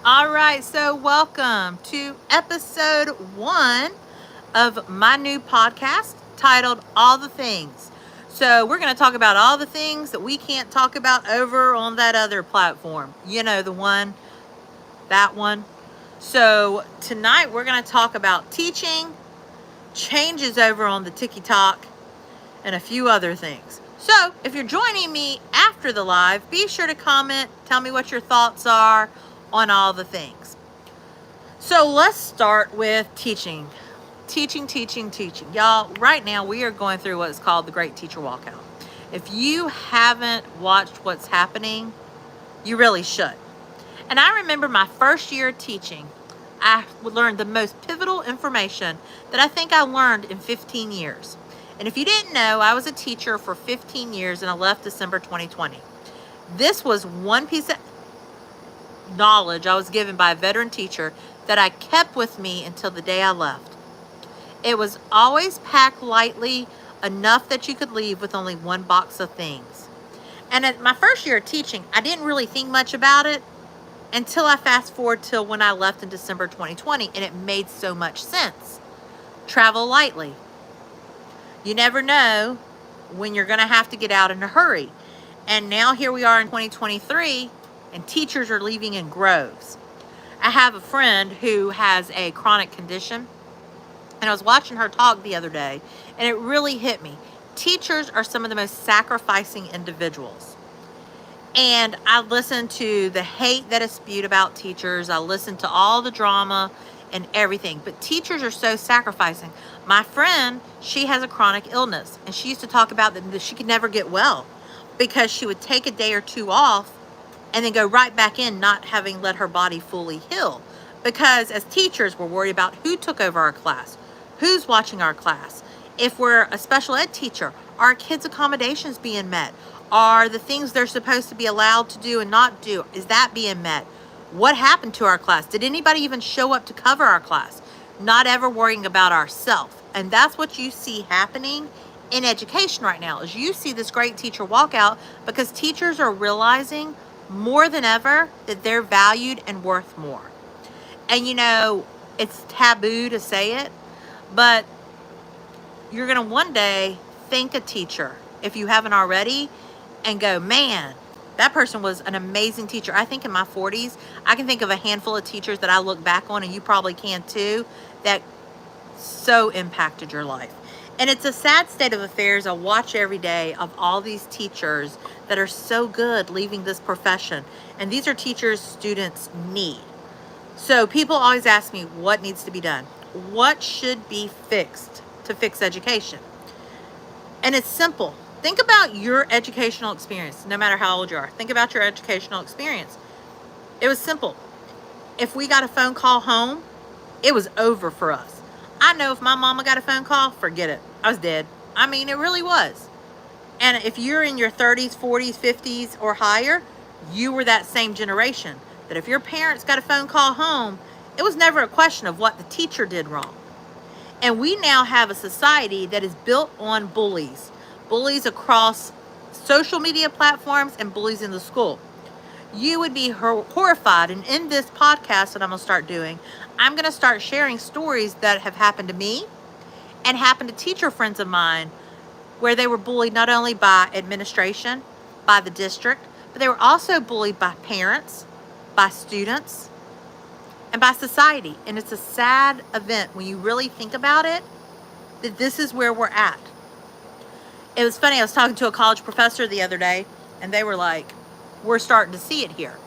All right, so welcome to episode 1 of my new podcast titled All the Things. So, we're going to talk about all the things that we can't talk about over on that other platform. You know, the one, that one. So, tonight we're going to talk about teaching, changes over on the TikTok, and a few other things. So, if you're joining me after the live, be sure to comment, tell me what your thoughts are on all the things. So let's start with teaching. Teaching. Y'all, right now we are going through what's called the Great Teacher Walkout. If you haven't watched what's happening, you really should. And I remember my first year of teaching, I learned the most pivotal information that I think I learned in 15 years. And if you didn't know, I was a teacher for 15 years and I left December 2020. This was one piece of knowledge I was given by a veteran teacher that I kept with me until the day I left. It was always packed lightly, enough that you could leave with only one box of things. And at my first year of teaching, I didn't really think much about it until I fast forward till when I left in December 2020, and it made so much sense. Travel lightly. You never know when you're going to have to get out in a hurry. And now here we are in 2023, and teachers are leaving in groves. I have a friend who has a chronic condition, and I was watching her talk the other day, and it really hit me. Teachers are some of the most sacrificing individuals. And I listen to the hate that is spewed about teachers. I listen to all the drama and everything. But teachers are so sacrificing. My friend, she has a chronic illness, and she used to talk about that she could never get well because she would take a day or two off and then go right back in, not having let her body fully heal. Because as teachers, we're worried about who took over our class, who's watching our class. If we're a special ed teacher, are our kids' accommodations being met? Are the things they're supposed to be allowed to do and not do, is that being met? What happened to our class? Did anybody even show up to cover our class? Not ever worrying about ourselves. And that's what you see happening in education right now, is you see this great teacher walkout because teachers are realizing more than ever that they're valued and worth more. And you know, it's taboo to say it, but you're going to one day thank a teacher, if you haven't already, and go, man, that person was an amazing teacher. I think in my 40s, I can think of a handful of teachers that I look back on, and you probably can too, that so impacted your life. And it's a sad state of affairs I watch every day of all these teachers that are so good leaving this profession. And these are teachers students need. So people always ask me, what needs to be done? What should be fixed to fix education? And it's simple. Think about your educational experience, no matter how old you are. Think about your educational experience. It was simple. If we got a phone call home, it was over for us. I know if my mama got a phone call, forget it. I was dead. I mean, it really was. And if you're in your 30s, 40s, 50s, or higher, you were that same generation. That if your parents got a phone call home, it was never a question of what the teacher did wrong. And we now have a society that is built on bullies. Bullies across social media platforms and bullies in the school. You would be horrified. And in this podcast that I'm going to start doing, I'm going to start sharing stories that have happened to me and happened to teacher friends of mine where they were bullied not only by administration, by the district, but they were also bullied by parents, by students, and by society. And it's a sad event when you really think about it, that this is where we're at. It was funny, I was talking to a college professor the other day, and they were like, we're starting to see it here.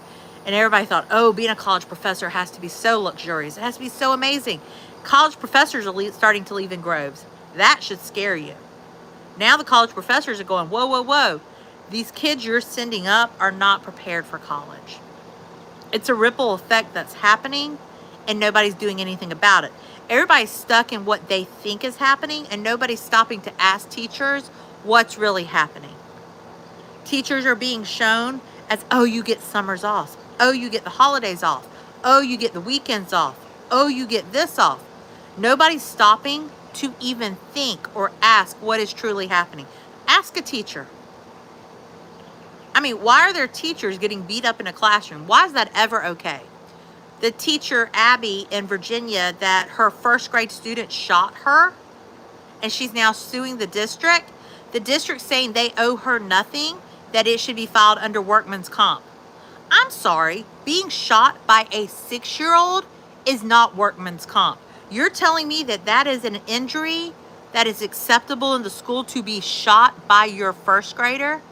And everybody thought, oh, being a college professor has to be so luxurious. It has to be so amazing. College professors are starting to leave in groves. That should scare you. Now the college professors are going, whoa. These kids you're sending up are not prepared for college. It's a ripple effect that's happening, and nobody's doing anything about it. Everybody's stuck in what they think is happening, and nobody's stopping to ask teachers what's really happening. Teachers are being shown as, oh, you get summers off. Oh, you get the holidays off. Oh, you get the weekends off. Oh, you get this off. Nobody's stopping to even think or ask what is truly happening. Ask a teacher. I mean, why are there teachers getting beat up in a classroom? Why is that ever okay? the teacher, Abby, in Virginia, that her first grade student shot her, and she's now suing the district. The district saying they owe her nothing, that it should be filed under workman's comp. I'm sorry, being shot by a 6-year-old is not workman's comp. You're telling me that that is an injury that is acceptable in the school to be shot by your first grader?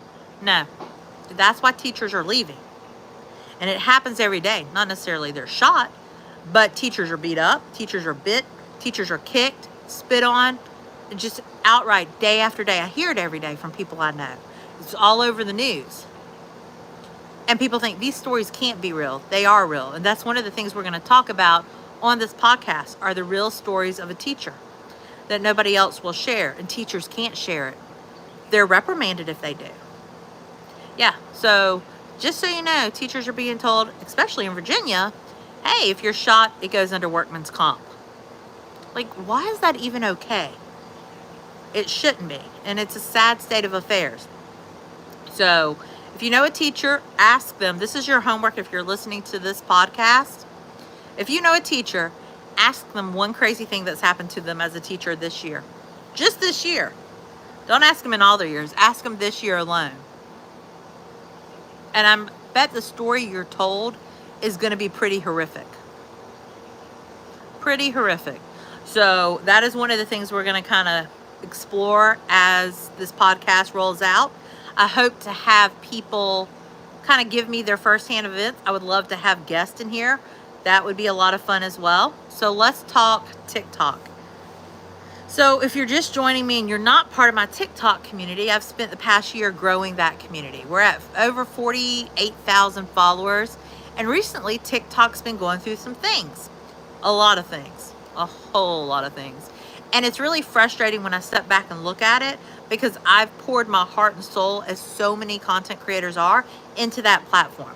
No, that's why teachers are leaving. And it happens every day. Not necessarily they're shot, but teachers are beat up, teachers are bit, teachers are kicked, spit on, just outright day after day. I hear it every day from people I know. It's all over the news. And people think these stories can't be real. They are real. And that's one of the things we're going to talk about on this podcast, are the real stories of a teacher that nobody else will share. And teachers can't share it. They're reprimanded if they do. Yeah, so just so you know, teachers are being told, especially in Virginia, hey, if you're shot, it goes under workman's comp. Like, why is that even okay? It shouldn't be. And it's a sad state of affairs. So if you know a teacher, ask them. This is your homework if you're listening to this podcast. If you know a teacher, ask them one crazy thing that's happened to them as a teacher this year. Just this year. Don't ask them in all their years. Ask them this year alone. And I bet the story you're told is going to be pretty horrific. Pretty horrific. So that is one of the things we're going to kind of explore as this podcast rolls out. I hope to have people kind of give me their firsthand events. I would love to have guests in here. That would be a lot of fun as well. So let's talk TikTok. So if you're just joining me and you're not part of my TikTok community, I've spent the past year growing that community. We're at over 48,000 followers. And recently, TikTok's been going through some things. A lot of things. A whole lot of things. And it's really frustrating when I step back and look at it, because I've poured my heart and soul, as so many content creators are, into that platform.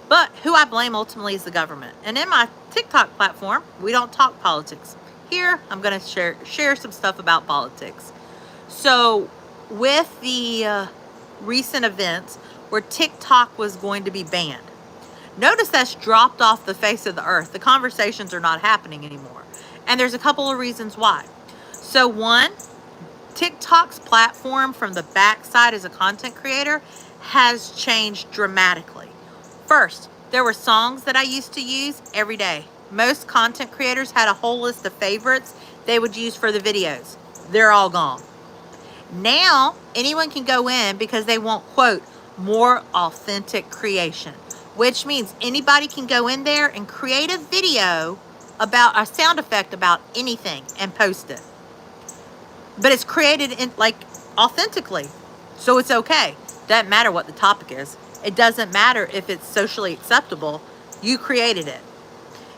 But who I blame ultimately is the government. And in my TikTok platform, we don't talk politics. Here, I'm going to share some stuff about politics. So with the recent events where TikTok was going to be banned, notice that's dropped off the face of the earth. The conversations are not happening anymore. And there's a couple of reasons why. So one, TikTok's platform from the backside as a content creator has changed dramatically. First, there were songs that I used to use every day. Most content creators had a whole list of favorites they would use for the videos. They're all gone. Now, anyone can go in because they want, quote, more authentic creation, which means anybody can go in there and create a video about a sound effect about anything and post it. But it's created in authentically. So it's okay. Doesn't matter what the topic is. It doesn't matter if it's socially acceptable. You created it.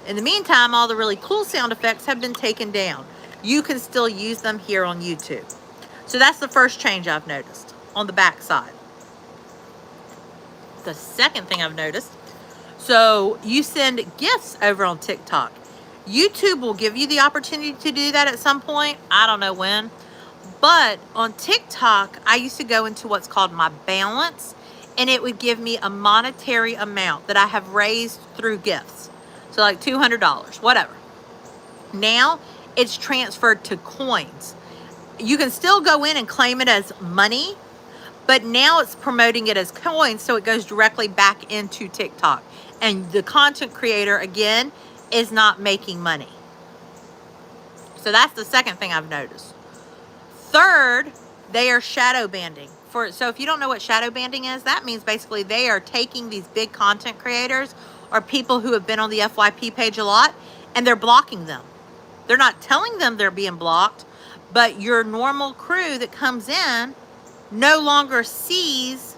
In the meantime, all the really cool sound effects have been taken down. You can still use them here on YouTube. So that's the first change I've noticed on the back side. The second thing I've noticed, so you send gifts over on TikTok. YouTube will give you the opportunity to do that at some point. I don't know when. But on TikTok, I used to go into what's called my balance, and it would give me a monetary amount that I have raised through gifts. So like $200, whatever. Now it's transferred to coins. You can still go in and claim it as money, but now it's promoting it as coins, so it goes directly back into TikTok. And the content creator, again, is not making money. So that's the second thing I've noticed. Third, they are shadow banning. So if you don't know what shadow banning is, that means basically they are taking these big content creators or people who have been on the FYP page a lot, and they're blocking them. They're not telling them they're being blocked, but your normal crew that comes in no longer sees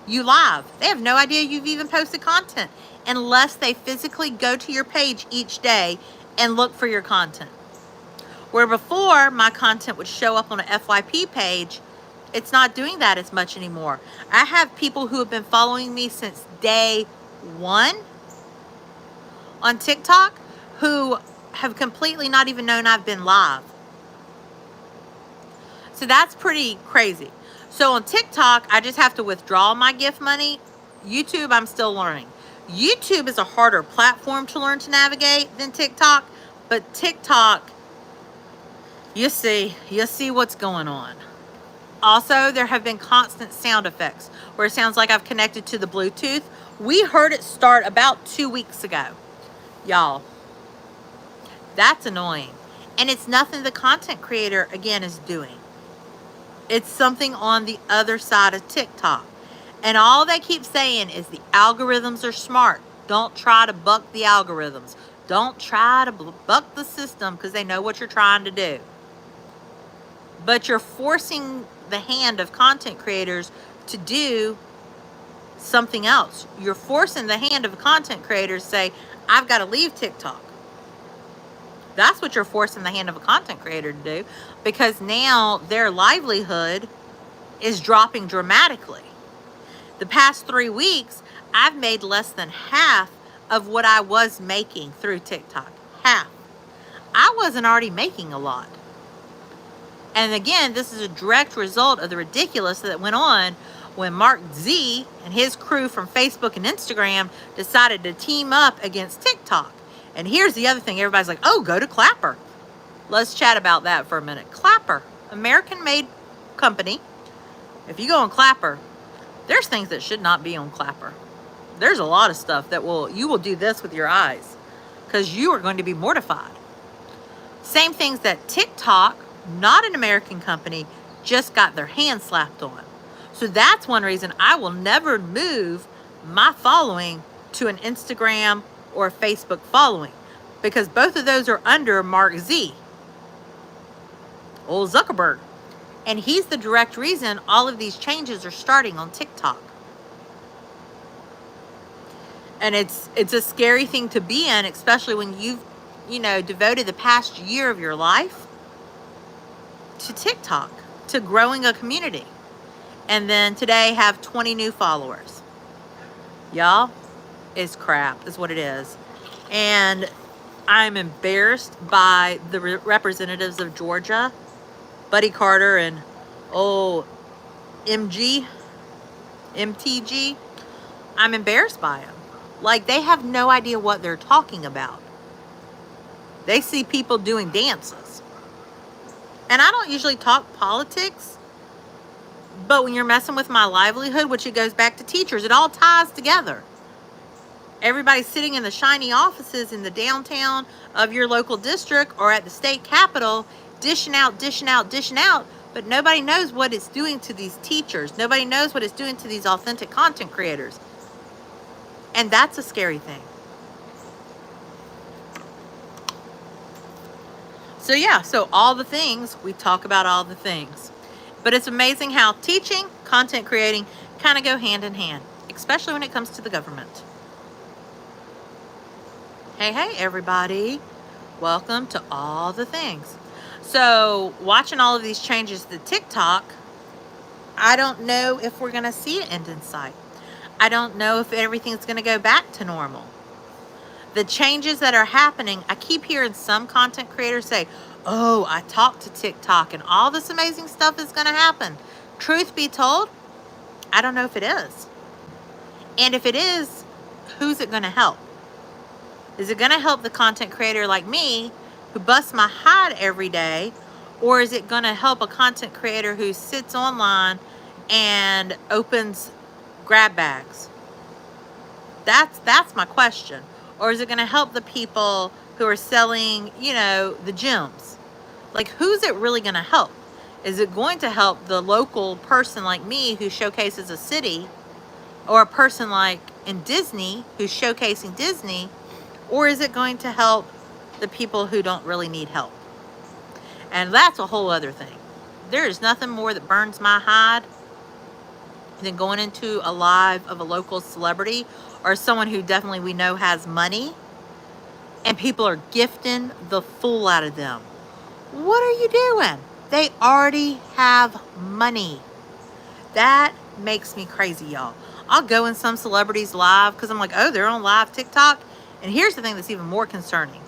you live. They have no idea you've even posted content unless they physically go to your page each day and look for your content. Where before, my content would show up on an FYP page, it's not doing that as much anymore. I have people who have been following me since day one on TikTok who have completely not even known I've been live. So that's pretty crazy. So on TikTok, I just have to withdraw my gift money. YouTube, I'm still learning. YouTube is a harder platform to learn to navigate than TikTok, but TikTok, you see what's going on. Also, there have been constant sound effects where it sounds like I've connected to the Bluetooth. We heard it start about 2 weeks ago. Y'all, that's annoying. And it's nothing the content creator, again, is doing. It's something on the other side of TikTok. And all they keep saying is the algorithms are smart. Don't try to buck the algorithms. Don't try to buck the system because they know what you're trying to do. But you're forcing the hand of content creators to do something else. You're forcing the hand of content creators to say, I've got to leave TikTok. That's what you're forcing the hand of a content creator to do, because now their livelihood is dropping dramatically. The past 3 weeks, I've made less than half of what I was making through TikTok. Half. I wasn't already making a lot. And again, this is a direct result of the ridiculous that went on when Mark Z and his crew from Facebook and Instagram decided to team up against TikTok. And here's the other thing. Everybody's like, oh, go to Clapper. Let's chat about that for a minute. Clapper, American-made company. If you go on Clapper, there's things that should not be on Clapper. There's a lot of stuff that you will do this with your eyes because you are going to be mortified. Same things that TikTok, not an American company, just got their hand slapped on. So that's one reason I will never move my following to an Instagram or a Facebook following, because both of those are under Mark Z, old Zuckerberg. And he's the direct reason all of these changes are starting on TikTok. And it's a scary thing to be in, especially when you've, devoted the past year of your life to TikTok, to growing a community. And then today have 20 new followers. Y'all, it's crap, is what it is. And I'm embarrassed by the representatives of Georgia, Buddy Carter and MTG. I'm embarrassed by them. Like, they have no idea what they're talking about. They see people doing dances. And I don't usually talk politics, but when you're messing with my livelihood, which it goes back to teachers, it all ties together. Everybody's sitting in the shiny offices in the downtown of your local district or at the state capitol, dishing out, but nobody knows what it's doing to these teachers. Nobody knows what it's doing to these authentic content creators. And that's a scary thing. So yeah, so all the things, we talk about all the things. But it's amazing how teaching, content creating kind of go hand in hand, especially when it comes to the government. Hey, everybody. Welcome to All the Things. So, watching all of these changes to TikTok, I don't know if we're going to see an end in sight. I don't know if everything's going to go back to normal. The changes that are happening, I keep hearing some content creators say, oh, I talked to TikTok and all this amazing stuff is going to happen. Truth be told, I don't know if it is. And if it is, who's it going to help? Is it going to help the content creator like me who busts my hide every day? Or is it going to help a content creator who sits online and opens grab bags? That's my question. Or is it going to help the people who are selling, the gyms? Like, who's it really going to help? Is it going to help the local person like me who showcases a city, or a person like in Disney who's showcasing Disney? Or is it going to help the people who don't really need help? And that's a whole other thing. There is nothing more that burns my hide than going into a live of a local celebrity or someone who definitely we know has money, and people are gifting the fool out of them. What are you doing? They already have money. That makes me crazy, y'all. I'll go in some celebrities live because I'm like, oh, they're on live TikTok. And here's the thing that's even more concerning.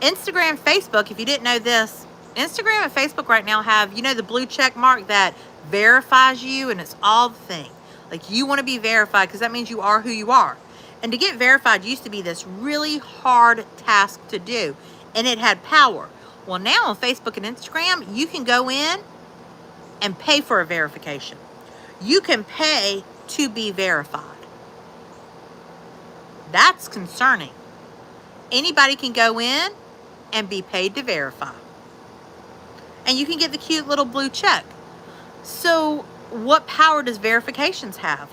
Instagram, Facebook, if you didn't know this, Instagram and Facebook right now have, the blue check mark that verifies you, and it's all the thing. Like, you want to be verified because that means you are who you are. And to get verified used to be this really hard task to do, and it had power. Well, now on Facebook and Instagram, you can go in and pay for a verification. You can pay to be verified. That's concerning. Anybody can go in and be paid to verify. And you can get the cute little blue check. So what power does verifications have?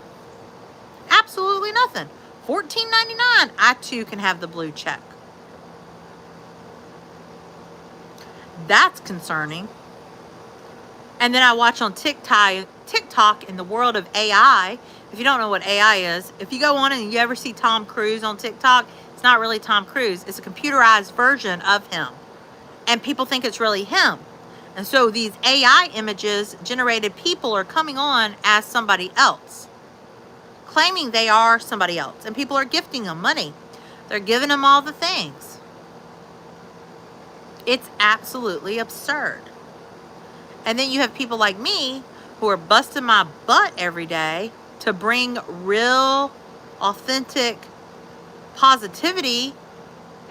Absolutely nothing. $14.99, I too can have the blue check. That's concerning. And then I watch on TikTok in the world of AI. If you don't know what AI is, if you go on and you ever see Tom Cruise on TikTok, it's not really Tom Cruise. It's a computerized version of him. And people think it's really him. And so these AI images generated people are coming on as somebody else, claiming they are somebody else. And people are gifting them money. They're giving them all the things. It's absolutely absurd. And then you have people like me who are busting my butt every day to bring real, authentic positivity,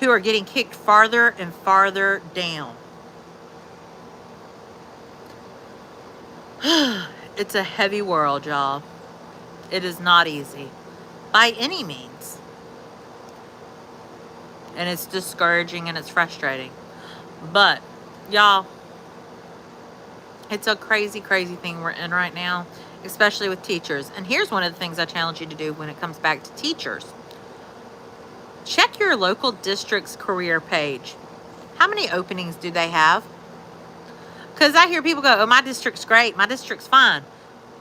who are getting kicked farther and farther down. It's a heavy world, y'all. It is not easy by any means. And it's discouraging and it's frustrating. But, y'all, it's a crazy, crazy thing we're in right now, especially with teachers. And here's one of the things I challenge you to do when it comes back to teachers. Check your local district's career page. How many openings do they have? Because I hear people go, oh, my district's great. My district's fine.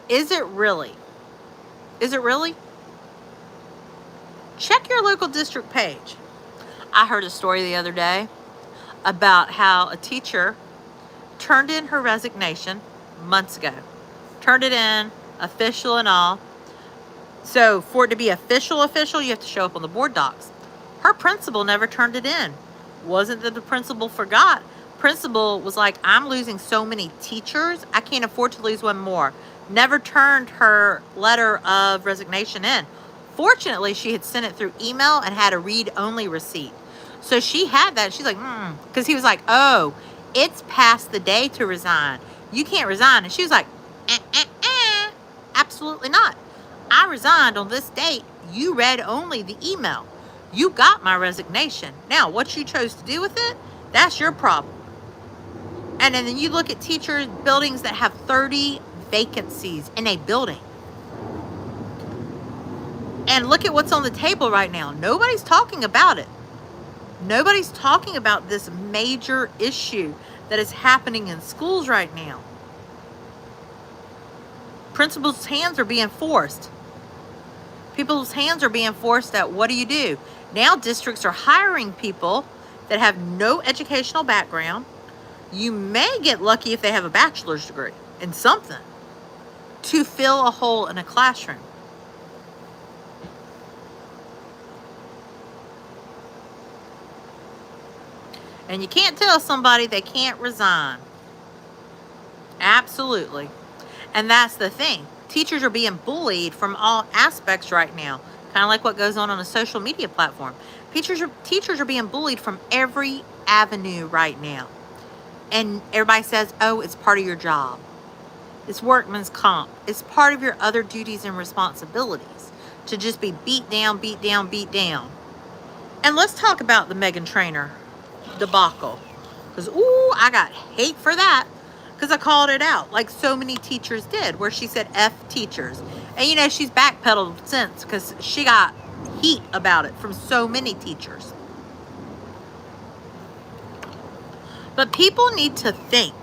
Is it really? Is it really? Check your local district page. I heard a story the other day about how a teacher turned in her resignation months ago. Turned it in, official and all. So for it to be official, you have to show up on the board docs. Her principal never turned it in. Wasn't that the principal forgot. Principal was like, I'm losing so many teachers, I can't afford to lose one more. Never turned her letter of resignation in. Fortunately, she had sent it through email and had a read-only receipt. So she had that. She's like, because he was like, oh, it's past the day to resign. You can't resign. And she was like, absolutely not. I resigned on this date. You read only the email. You got my resignation. Now, what you chose to do with it, that's your problem. And then you look at teachers, buildings that have 30 vacancies in a building. And look at what's on the table right now. Nobody's talking about it. Nobody's talking about this major issue that is happening in schools right now. Principals' hands are being forced. People's hands are being forced at what do you do? Now districts are hiring people that have no educational background. You may get lucky if they have a bachelor's degree in something to fill a hole in a classroom. And you can't tell somebody they can't resign. Absolutely. And that's the thing. Teachers are being bullied from all aspects right now. Kind of like what goes on a social media platform. Teachers are being bullied from every avenue right now. And everybody says, oh, it's part of your job. It's workman's comp. It's part of your other duties and responsibilities to just be beat down, beat down, beat down. And let's talk about the Meghan Trainor debacle. Because, ooh, I got hate for that. Because I called it out like so many teachers did, where she said F teachers. And, you know, she's backpedaled since because she got heat about it from so many teachers. But people need to think.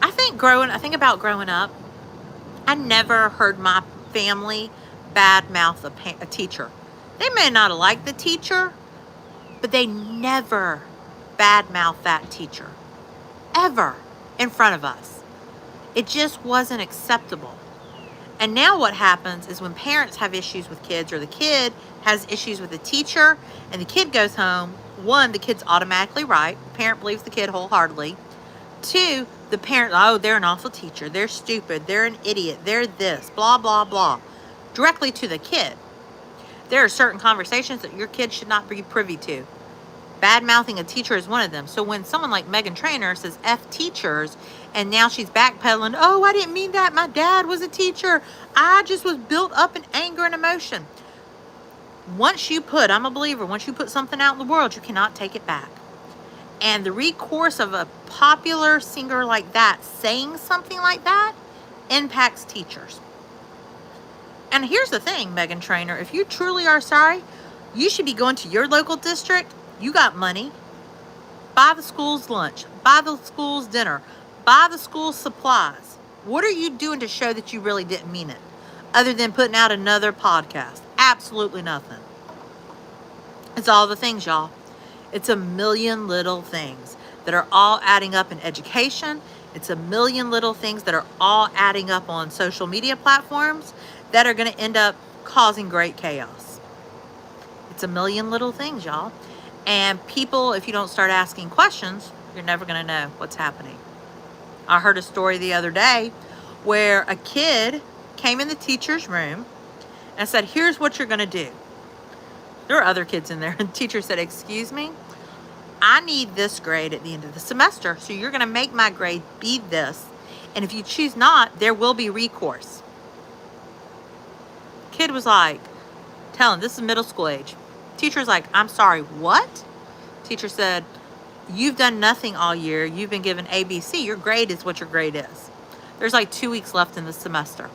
I think about growing up, I never heard my family badmouth a teacher. They may not have liked the teacher, but they never badmouthed that teacher. Ever in front of us. It just wasn't acceptable. And now what happens is when parents have issues with kids, or the kid has issues with the teacher, and the kid goes home, one, the kid's automatically right. The parent believes the kid wholeheartedly. Two, the parent, oh, they're an awful teacher. They're stupid. They're an idiot. They're this, blah, blah, blah. Directly to the kid. There are certain conversations that your kids should not be privy to. Bad mouthing a teacher is one of them. So when someone like Megan Trainor says F teachers, and now she's backpedaling, oh, I didn't mean that. My dad was a teacher. I just was built up in anger and emotion. I'm a believer, once you put something out in the world, you cannot take it back. And the recourse of a popular singer like that saying something like that impacts teachers. And here's the thing, Megan Trainor, if you truly are sorry, you should be going to your local district. You got money. Buy the school's lunch. Buy the school's dinner. Buy the school's supplies. What are you doing to show that you really didn't mean it? Other than putting out another podcast. Absolutely nothing. It's all the things, y'all. It's a million little things that are all adding up in education. It's a million little things that are all adding up on social media platforms that are going to end up causing great chaos. It's a million little things, y'all. And people, if you don't start asking questions, you're never going to know what's happening. I heard a story the other day where a kid came in the teacher's room and said, here's what you're going to do. There were other kids in there. And the teacher said, excuse me, I need this grade at the end of the semester. So you're going to make my grade be this. And if you choose not, there will be recourse. Kid was like, telling, this is middle school age. Teacher's like, I'm sorry, what? Teacher said, you've done nothing all year. You've been given ABC. Your grade is what your grade is. There's like 2 weeks left in the semester.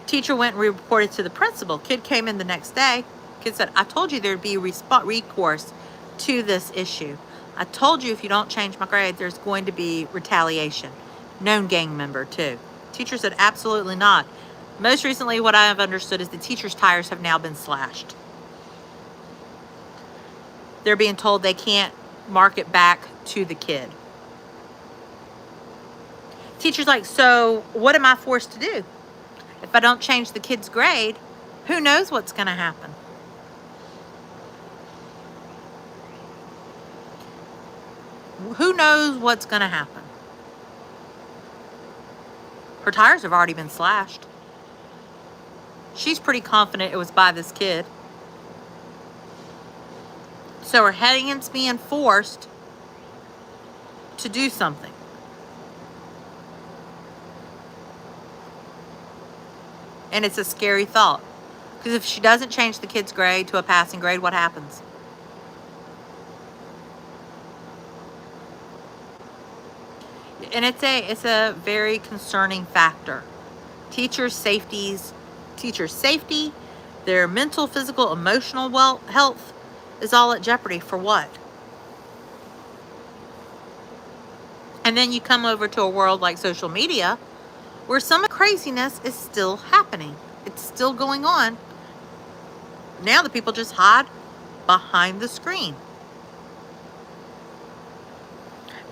Teacher went and reported to the principal. Kid came in the next day. Kid said, I told you there'd be recourse to this issue. I told you if you don't change my grade, there's going to be retaliation. Known gang member too. Teacher said, absolutely not. Most recently, what I have understood is the teacher's tires have now been slashed. They're being told they can't mark it back to the kid. Teacher's like, so what am I forced to do? If I don't change the kid's grade, who knows what's going to happen? Who knows what's going to happen? Her tires have already been slashed. She's pretty confident it was by this kid. So her heading's being forced to do something. And it's a scary thought. Because if she doesn't change the kid's grade to a passing grade, what happens? And it's a very concerning factor. Teachers' safety, their mental, physical, emotional health is all at jeopardy for what? And then you come over to a world like social media where some craziness is still happening. It's still going on. Now the people just hide behind the screen.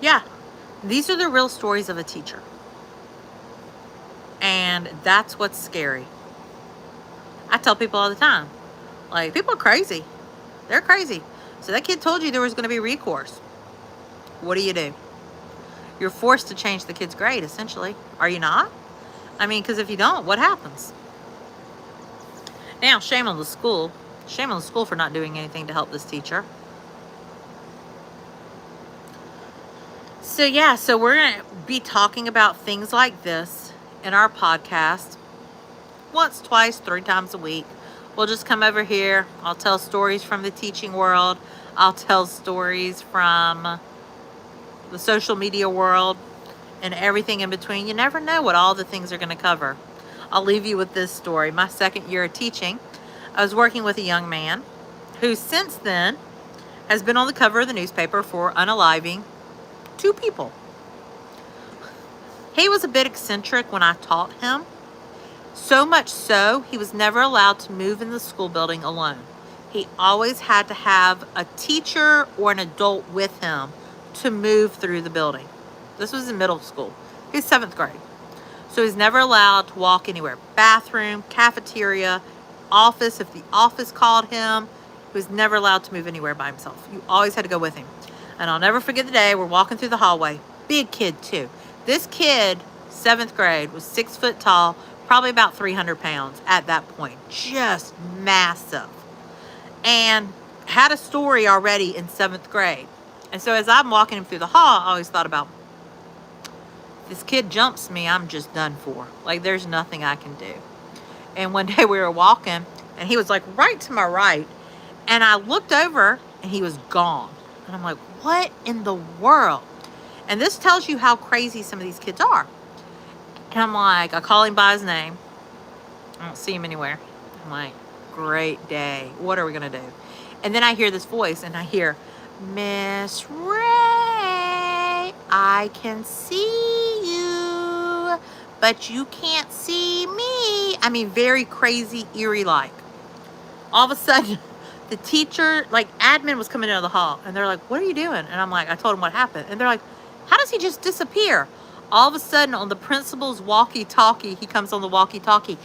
Yeah, these are the real stories of a teacher. And that's what's scary. I tell people all the time, like, people are crazy. They're crazy. So that kid told you there was going to be recourse. What do? You're forced to change the kid's grade, essentially. Are you not? I mean, because if you don't, what happens? Now, shame on the school. Shame on the school for not doing anything to help this teacher. So yeah, so we're going to be talking about things like this in our podcast once, twice, 3 times a week. We'll just come over here. I'll tell stories from the teaching world. I'll tell stories from the social media world and everything in between. You never know what all the things are going to cover. I'll leave you with this story. My 2nd year of teaching, I was working with a young man who since then has been on the cover of the newspaper for unaliving 2 people. He was a bit eccentric when I taught him. So much so, he was never allowed to move in the school building alone. He always had to have a teacher or an adult with him to move through the building. This was in middle school. He's 7th grade. So he's never allowed to walk anywhere. Bathroom, cafeteria, office. If the office called him, he was never allowed to move anywhere by himself. You always had to go with him. And I'll never forget the day we're walking through the hallway. Big kid too. This kid, 7th grade, was 6 foot tall, probably about 300 pounds at that point, just massive, and had a story already in 7th grade. And so as I'm walking him through the hall, I always thought about, this kid jumps me, I'm just done for. Like, there's nothing I can do. And one day we were walking, and he was like right to my right, and I looked over, and he was gone. And I'm like, what in the world? And this tells you how crazy some of these kids are. And I'm like, I call him by his name. I don't see him anywhere. I'm like, great day. What are we going to do? And then I hear this voice, and I hear, Miss Ray, I can see you, but you can't see me. I mean, very crazy, eerie like. All of a sudden, the teacher, like admin was coming out of the hall, and they're like, what are you doing? And I'm like, I told him what happened. And they're like, how does he just disappear? All of a sudden, on the principal's walkie-talkie, he comes on the walkie-talkie.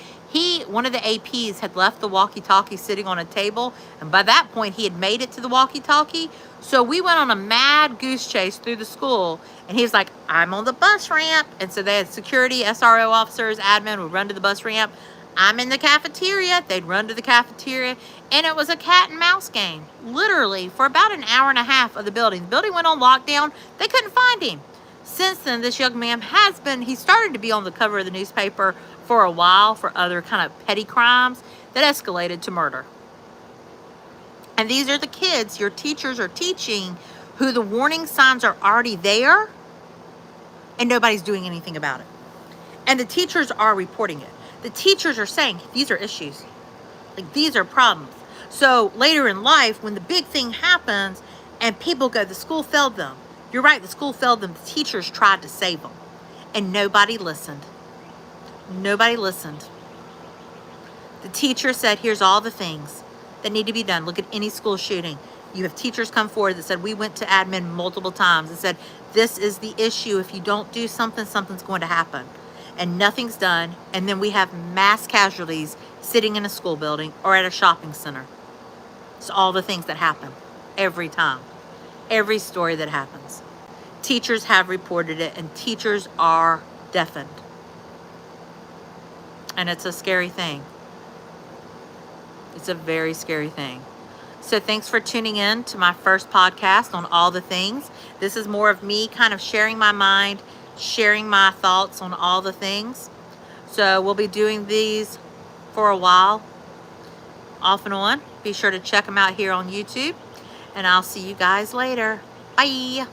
One of the APs had left the walkie-talkie sitting on a table, and by that point, he had made it to the walkie-talkie. So we went on a mad goose chase through the school, and he was like, I'm on the bus ramp. And so they had security, SRO officers, admin would run to the bus ramp. I'm in the cafeteria. They'd run to the cafeteria, and it was a cat and mouse game, literally, for about an hour and a half of the building. The building went on lockdown. They couldn't find him. Since then, this young man he started to be on the cover of the newspaper for a while for other kind of petty crimes that escalated to murder. And these are the kids your teachers are teaching, who the warning signs are already there, and nobody's doing anything about it. And the teachers are reporting it. The teachers are saying, these are issues. Like, these are problems. So later in life, when the big thing happens and people go, the school failed them. You're right, the school failed them. The teachers tried to save them. And nobody listened. Nobody listened. The teacher said, here's all the things that need to be done. Look at any school shooting. You have teachers come forward that said, we went to admin multiple times and said, this is the issue. If you don't do something, something's going to happen. And nothing's done. And then we have mass casualties sitting in a school building or at a shopping center. It's all the things that happen every time. Every story that happens. Teachers have reported it, and teachers are deafened. And it's a scary thing. It's a very scary thing. So thanks for tuning in to my first podcast on all the things. This is more of me kind of sharing my mind, sharing my thoughts on all the things. So we'll be doing these for a while, off and on. Be sure to check them out here on YouTube. And I'll see you guys later. Bye.